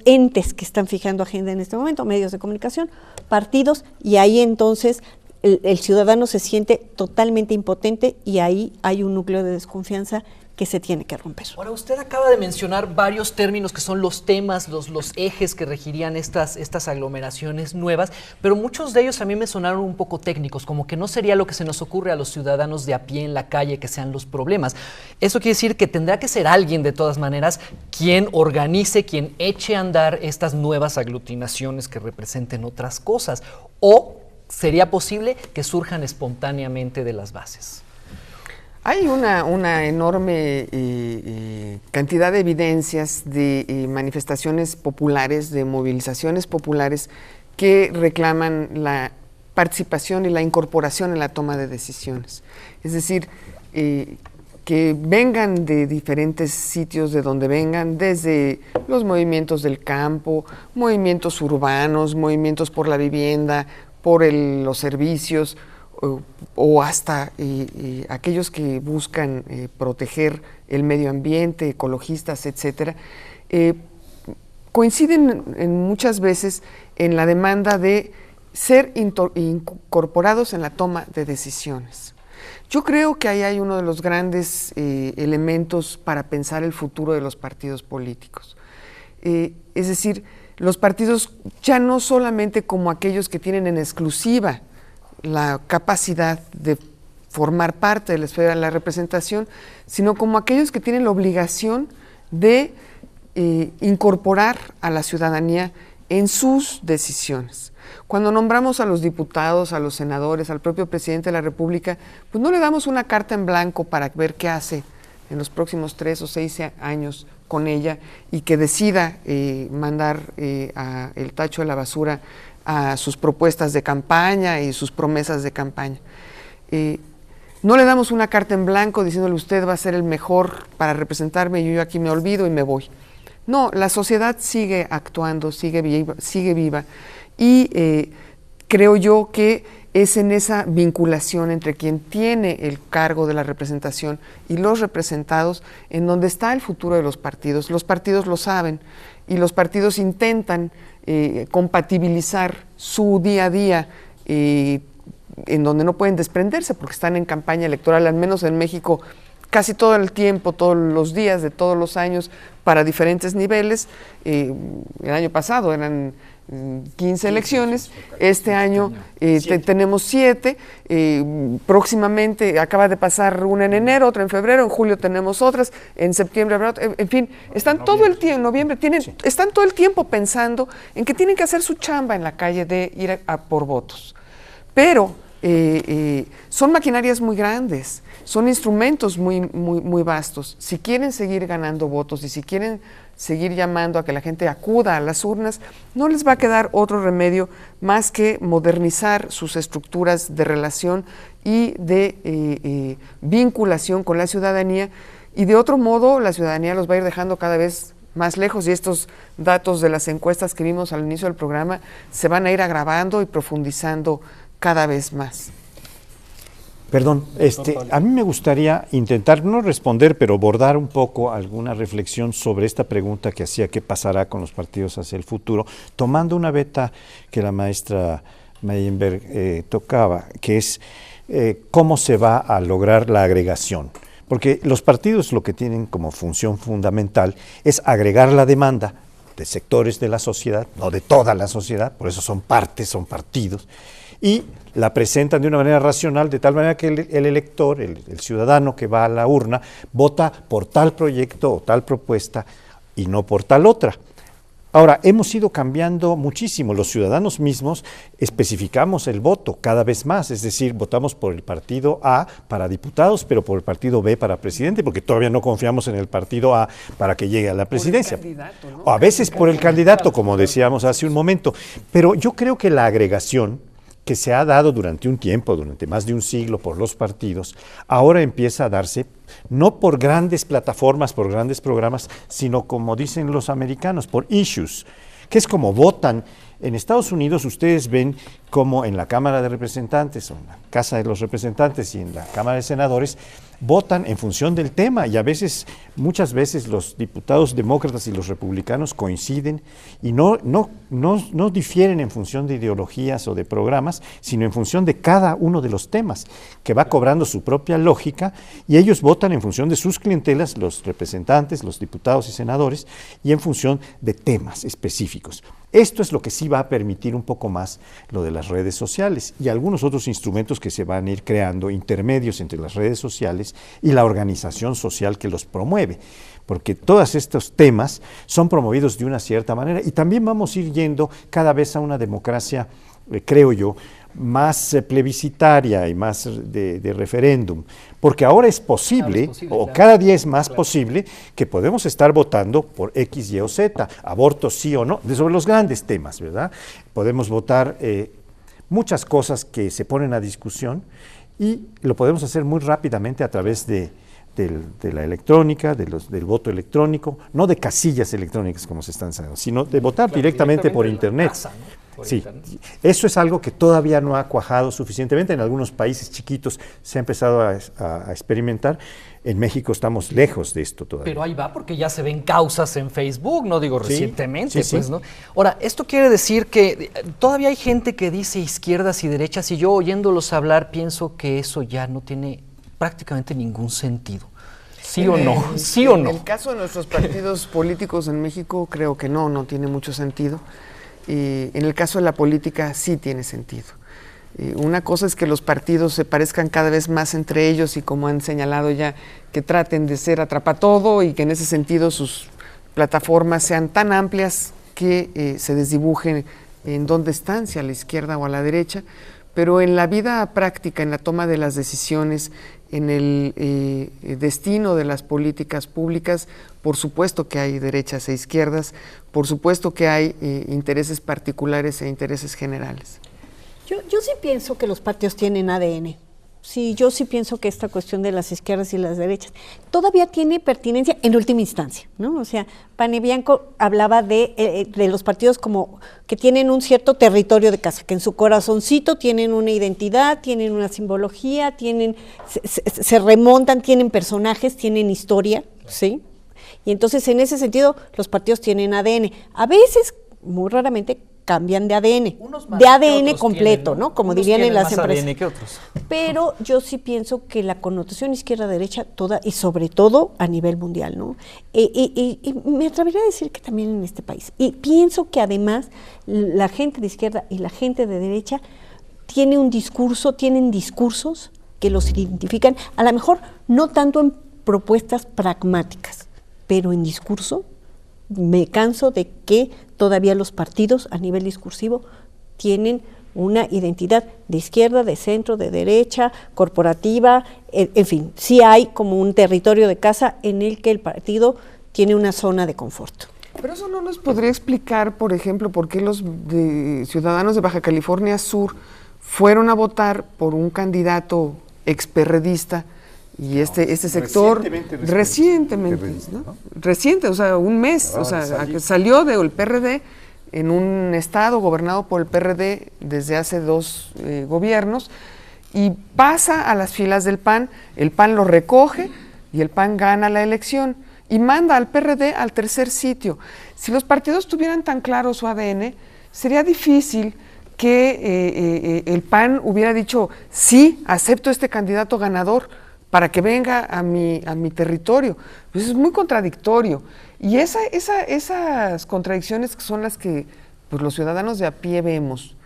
entes que están fijando agenda en este momento, medios de comunicación, partidos, y ahí entonces el ciudadano se siente totalmente impotente y ahí hay un núcleo de desconfianza que se tiene que romper. Ahora, usted acaba de mencionar varios términos que son los temas, los ejes que regirían estas aglomeraciones nuevas, pero muchos de ellos a mí me sonaron un poco técnicos, como que no sería lo que se nos ocurre a los ciudadanos de a pie en la calle que sean los problemas. Eso quiere decir que tendrá que ser alguien de todas maneras quien organice, quien eche a andar estas nuevas aglutinaciones que representen otras cosas, o sería posible que surjan espontáneamente de las bases. Hay una enorme cantidad de evidencias de manifestaciones populares, de movilizaciones populares que reclaman la participación y la incorporación en la toma de decisiones. Es decir, que vengan de diferentes sitios de donde vengan, desde los movimientos del campo, movimientos urbanos, movimientos por la vivienda, por los servicios, o hasta aquellos que buscan proteger el medio ambiente, ecologistas, etcétera, coinciden muchas veces en la demanda de ser incorporados en la toma de decisiones. Yo creo que ahí hay uno de los grandes elementos para pensar el futuro de los partidos políticos. Es decir, los partidos ya no solamente como aquellos que tienen en exclusiva la capacidad de formar parte de la esfera de la representación, sino como aquellos que tienen la obligación de incorporar a la ciudadanía en sus decisiones. Cuando nombramos a los diputados, a los senadores, al propio presidente de la República, pues no le damos una carta en blanco para ver qué hace en los próximos 3 o 6 años con ella y que decida mandar el tacho de la basura a sus propuestas de campaña y sus promesas de campaña. No le damos una carta en blanco diciéndole usted va a ser el mejor para representarme y yo aquí me olvido y me voy. No, la sociedad sigue actuando, sigue viva y creo yo que es en esa vinculación entre quien tiene el cargo de la representación y los representados en donde está el futuro de los partidos. Los partidos lo saben y los partidos intentan compatibilizar su día a día en donde no pueden desprenderse porque están en campaña electoral, al menos en México, casi todo el tiempo, todos los días de todos los años, para diferentes niveles. El año pasado eran 15 elecciones, este año tenemos 7, próximamente acaba de pasar una en enero, otra en febrero, en julio tenemos otras, en septiembre habrá otra, en fin, están todo el tiempo, en noviembre, están todo el tiempo pensando en que tienen que hacer su chamba en la calle de ir a por votos, pero son maquinarias muy grandes, son instrumentos muy vastos. Si quieren seguir ganando votos y si quieren seguir llamando a que la gente acuda a las urnas, no les va a quedar otro remedio más que modernizar sus estructuras de relación y de vinculación con la ciudadanía, y de otro modo la ciudadanía los va a ir dejando cada vez más lejos, y estos datos de las encuestas que vimos al inicio del programa se van a ir agravando y profundizando cada vez más. Perdón, a mí me gustaría intentar no responder, pero bordar un poco alguna reflexión sobre esta pregunta que hacía qué pasará con los partidos hacia el futuro, tomando una veta que la maestra Meyenberg tocaba, que es cómo se va a lograr la agregación. Porque los partidos lo que tienen como función fundamental es agregar la demanda de sectores de la sociedad, no de toda la sociedad, por eso son partes, son partidos, y la presentan de una manera racional, de tal manera que el elector, el ciudadano que va a la urna, vota por tal proyecto o tal propuesta y no por tal otra. Ahora, hemos ido cambiando muchísimo. Los ciudadanos mismos especificamos el voto cada vez más, es decir, votamos por el partido A para diputados, pero por el partido B para presidente, porque todavía no confiamos en el partido A para que llegue a la presidencia. ¿No? O a veces por el candidato, como decíamos hace un momento. Pero yo creo que la agregación que se ha dado durante un tiempo, durante más de un siglo por los partidos, ahora empieza a darse no por grandes plataformas, por grandes programas, sino como dicen los americanos, por issues, que es como votan. En Estados Unidos ustedes ven como en la Cámara de Representantes, o en la Casa de los Representantes y en la Cámara de Senadores, votan en función del tema y a veces, muchas veces los diputados demócratas y los republicanos coinciden y no difieren en función de ideologías o de programas, sino en función de cada uno de los temas, que va cobrando su propia lógica y ellos votan en función de sus clientelas, los representantes, los diputados y senadores, y en función de temas específicos. Esto es lo que sí va a permitir un poco más lo de las redes sociales y algunos otros instrumentos que se van a ir creando, intermedios entre las redes sociales y la organización social que los promueve, porque todos estos temas son promovidos de una cierta manera y también vamos a ir yendo cada vez a una democracia, creo yo, más plebiscitaria y más de referéndum, porque ahora es posible, o cada día es más posible, que podemos estar votando por X, Y o Z, aborto sí o no, sobre los grandes temas, ¿verdad? Podemos votar muchas cosas que se ponen a discusión y lo podemos hacer muy rápidamente a través de la electrónica, del voto electrónico, no de casillas electrónicas como se están haciendo, sino de votar directamente por Internet. Casa, ¿no? Sí, eso es algo que todavía no ha cuajado suficientemente. En algunos países chiquitos se ha empezado a experimentar. En México estamos lejos de esto todavía. Pero ahí va, porque ya se ven causas en Facebook, no digo recientemente, sí. ¿no? Ahora, esto quiere decir que todavía hay gente que dice izquierdas y derechas, y yo oyéndolos hablar pienso que eso ya no tiene prácticamente ningún sentido. ¿Sí o no? ¿Sí o no? En el caso de nuestros partidos políticos en México, creo que no tiene mucho sentido. En el caso de la política sí tiene sentido. Una cosa es que los partidos se parezcan cada vez más entre ellos y, como han señalado ya, que traten de ser atrapatodo y que en ese sentido sus plataformas sean tan amplias que se desdibujen en dónde están, si a la izquierda o a la derecha, pero en la vida práctica, en la toma de las decisiones, en el destino de las políticas públicas, por supuesto que hay derechas e izquierdas, por supuesto que hay intereses particulares e intereses generales. Yo sí pienso que los partidos tienen ADN. Sí, yo sí pienso que esta cuestión de las izquierdas y las derechas todavía tiene pertinencia en última instancia, ¿no? O sea, Panebianco hablaba de los partidos como que tienen un cierto territorio de casa, que en su corazoncito tienen una identidad, tienen una simbología, se remontan, tienen personajes, tienen historia, ¿sí? Y entonces en ese sentido los partidos tienen ADN. A veces, muy raramente, cambian de ADN, de ADN completo, tienen, ¿no? Como dirían en las empresas. ADN que otros. Pero yo sí pienso que la connotación izquierda-derecha toda, y sobre todo a nivel mundial, ¿no? Y me atrevería a decir que también en este país. Y pienso que además la gente de izquierda y la gente de derecha tienen discursos que los identifican, a lo mejor no tanto en propuestas pragmáticas, pero en discurso. Me canso de que todavía los partidos a nivel discursivo tienen una identidad de izquierda, de centro, de derecha, corporativa, en fin, sí hay como un territorio de casa en el que el partido tiene una zona de confort. Pero eso no nos podría explicar, por ejemplo, por qué los ciudadanos de Baja California Sur fueron a votar por un candidato experredista. Y este sector recientemente, ¿no? Reciente, o sea, un mes, salió del PRD en un estado gobernado por el PRD desde hace 2 gobiernos y pasa a las filas del PAN, el PAN lo recoge y el PAN gana la elección y manda al PRD al 3er sitio. Si los partidos tuvieran tan claro su ADN, sería difícil que el PAN hubiera dicho, sí, acepto este candidato ganador, para que venga a mi territorio. Pues es muy contradictorio. Y esas contradicciones son las que pues, los ciudadanos de a pie vemos.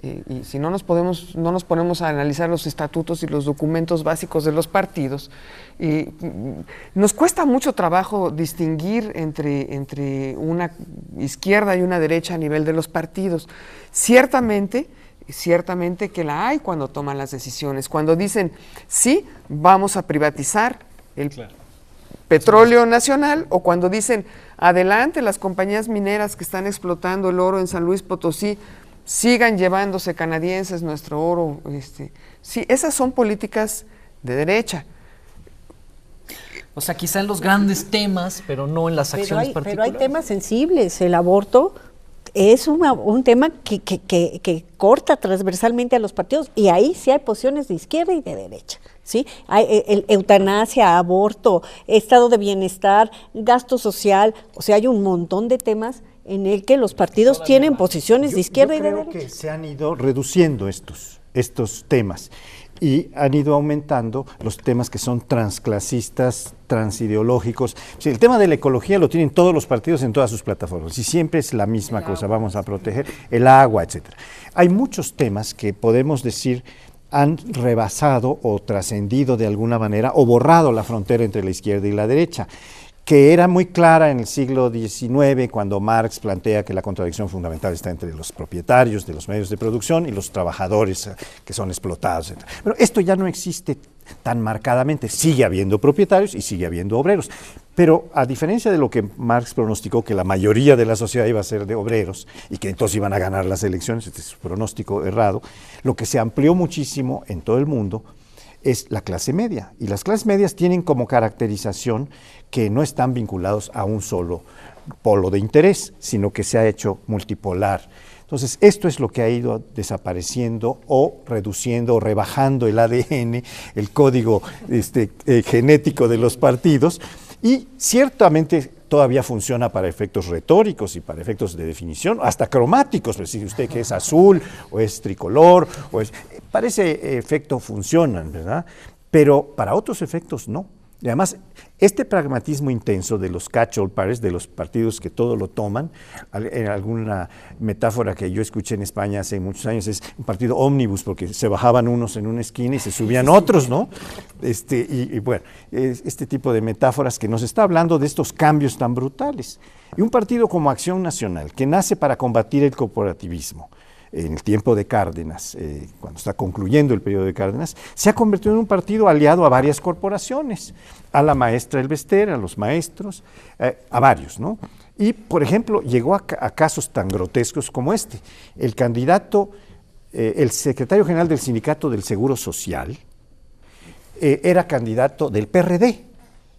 y si no nos ponemos a analizar los estatutos y los documentos básicos de los partidos, nos cuesta mucho trabajo distinguir entre una izquierda y una derecha a nivel de los partidos. Ciertamente que la hay cuando toman las decisiones, cuando dicen, sí, vamos a privatizar el petróleo nacional, o cuando dicen, adelante, las compañías mineras que están explotando el oro en San Luis Potosí, sigan llevándose canadienses nuestro oro. Sí, esas son políticas de derecha. O sea, quizá en los grandes temas, pero no en las acciones particulares. Pero hay temas sensibles. El aborto es un tema que corta transversalmente a los partidos, y ahí sí hay posiciones de izquierda y de derecha. ¿Sí? Hay eutanasia, aborto, estado de bienestar, gasto social, o sea, hay un montón de temas en el que los partidos tienen posiciones de izquierda y de derecha. Yo creo que se han ido reduciendo estos temas y han ido aumentando los temas que son transclasistas, transideológicos. O sea, el tema de la ecología lo tienen todos los partidos en todas sus plataformas y siempre es la misma cosa, vamos a proteger el agua, etcétera. Hay muchos temas que podemos decir han rebasado o trascendido de alguna manera o borrado la frontera entre la izquierda y la derecha, que era muy clara en el siglo XIX, cuando Marx plantea que la contradicción fundamental está entre los propietarios de los medios de producción y los trabajadores que son explotados, etc. Pero esto ya no existe tan marcadamente. Sigue habiendo propietarios y sigue habiendo obreros, pero a diferencia de lo que Marx pronosticó, que la mayoría de la sociedad iba a ser de obreros y que entonces iban a ganar las elecciones, este es su pronóstico errado, lo que se amplió muchísimo en todo el mundo es la clase media, y las clases medias tienen como caracterización que no están vinculados a un solo polo de interés, sino que se ha hecho multipolar. Entonces, esto es lo que ha ido desapareciendo o reduciendo o rebajando el ADN, el código genético de los partidos, y ciertamente todavía funciona para efectos retóricos y para efectos de definición, hasta cromáticos, pero si usted que es azul o es tricolor, para ese efecto funcionan, ¿verdad? Pero para otros efectos no. Y además, este pragmatismo intenso de los catch-all parties, de los partidos que todo lo toman, en alguna metáfora que yo escuché en España hace muchos años, es un partido ómnibus, porque se bajaban unos en una esquina y se subían otros, ¿no? Y bueno, este tipo de metáforas que nos está hablando de estos cambios tan brutales. Y un partido como Acción Nacional, que nace para combatir el corporativismo, en el tiempo de Cárdenas, cuando está concluyendo el periodo de Cárdenas, se ha convertido en un partido aliado a varias corporaciones, a la maestra Elvester, a los maestros, a varios, ¿no? Y, por ejemplo, llegó a casos tan grotescos como este. El candidato, el secretario general del Sindicato del Seguro Social, era candidato del PRD,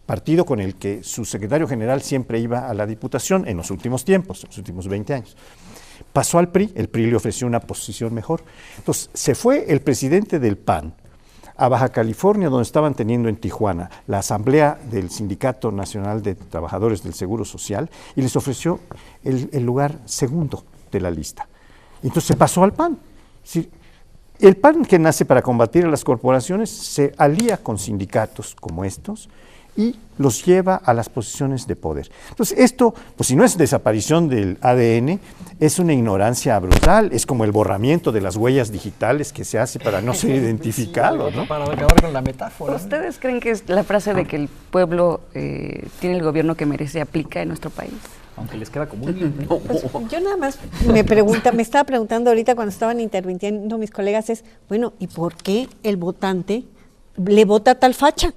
partido con el que su secretario general siempre iba a la Diputación en los últimos tiempos, en los últimos 20 años. Pasó al PRI, el PRI le ofreció una posición mejor. Entonces, se fue el presidente del PAN a Baja California, donde estaban teniendo en Tijuana la asamblea del Sindicato Nacional de Trabajadores del Seguro Social, y les ofreció el lugar segundo de la lista. Entonces se pasó al PAN. El PAN, que nace para combatir a las corporaciones, se alía con sindicatos como estos y los lleva a las posiciones de poder. Entonces esto, pues si no es desaparición del ADN, es una ignorancia brutal, es como el borramiento de las huellas digitales que se hace para no ser identificado, ¿no? Para acabar con la metáfora. ¿Ustedes creen que la frase de que el pueblo tiene el gobierno que merece aplica en nuestro país? Aunque les queda como un... Pues, yo nada más me estaba preguntando ahorita cuando estaban interviniendo mis colegas, bueno, ¿y por qué el votante le vota a tal facha?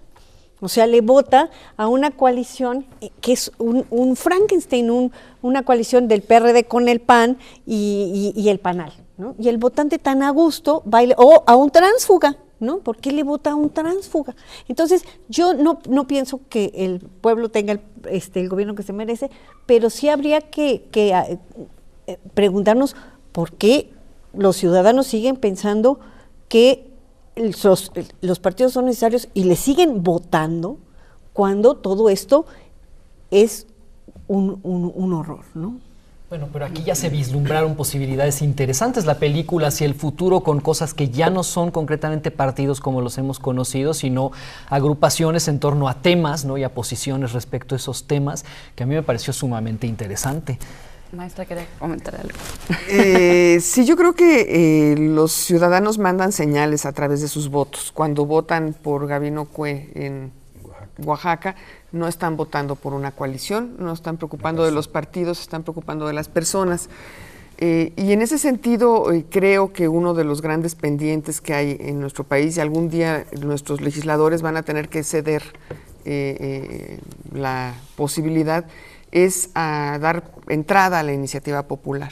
O sea, le vota a una coalición que es un Frankenstein, una coalición del PRD con el PAN y el PANAL, ¿no? Y el votante tan a gusto baila, o a un tránsfuga, ¿no? ¿Por qué le vota a un tránsfuga? Entonces, yo no pienso que el pueblo tenga el gobierno que se merece, pero sí habría que preguntarnos por qué los ciudadanos siguen pensando que los partidos son necesarios y le siguen votando cuando todo esto es un horror, ¿no? Bueno, pero aquí ya se vislumbraron posibilidades interesantes. La película hacia el futuro, con cosas que ya no son concretamente partidos como los hemos conocido, sino agrupaciones en torno a temas, ¿no? Y a posiciones respecto a esos temas, que a mí me pareció sumamente interesante. Maestra, ¿quería comentar algo? Sí, yo creo que los ciudadanos mandan señales a través de sus votos. Cuando votan por Gabino Cue en Oaxaca, no están votando por una coalición, no están preocupando de los partidos, están preocupando de las personas. Y en ese sentido, creo que uno de los grandes pendientes que hay en nuestro país, y algún día nuestros legisladores van a tener que ceder la posibilidad, es a dar entrada a la iniciativa popular.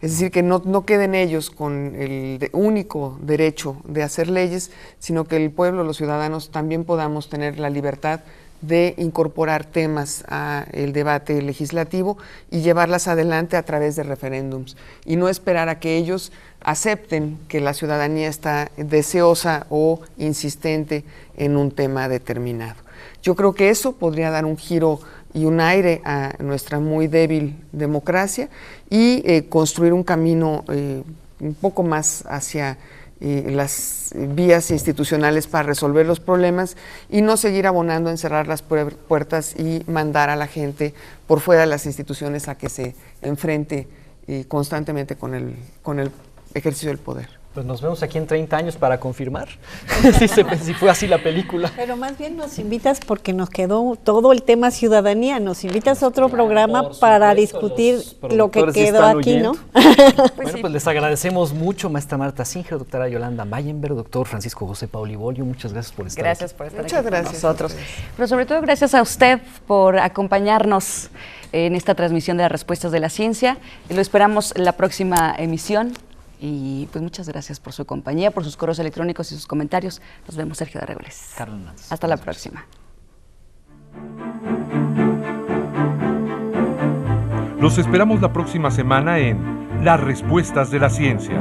Es decir, que no queden ellos con el único derecho de hacer leyes, sino que el pueblo, los ciudadanos, también podamos tener la libertad de incorporar temas al debate legislativo y llevarlas adelante a través de referéndums, y no esperar a que ellos acepten que la ciudadanía está deseosa o insistente en un tema determinado. Yo creo que eso podría dar un giro y un aire a nuestra muy débil democracia y construir un camino un poco más hacia las vías institucionales para resolver los problemas y no seguir abonando en cerrar las puertas y mandar a la gente por fuera de las instituciones a que se enfrente constantemente con el ejercicio del poder. Pues nos vemos aquí en 30 años para confirmar si fue así la película. Pero más bien nos invitas, porque nos quedó todo el tema ciudadanía, nos invitas a otro programa para discutir lo que quedó aquí, ¿no? Bueno, pues les agradecemos mucho, maestra Marta Singer, doctora Yolanda Meyenberg, doctor Francisco José Paulibolio, muchas gracias por estar Gracias aquí. por estar Muchas aquí gracias con nosotros. Pero sobre todo gracias a usted por acompañarnos en esta transmisión de las respuestas de la ciencia. Lo esperamos en la próxima emisión. Y pues muchas gracias por su compañía, por sus correos electrónicos y sus comentarios. Nos vemos, Sergio de Regoles. Carlos Hernández. Hasta la próxima. Los esperamos la próxima semana en Las Respuestas de la Ciencia.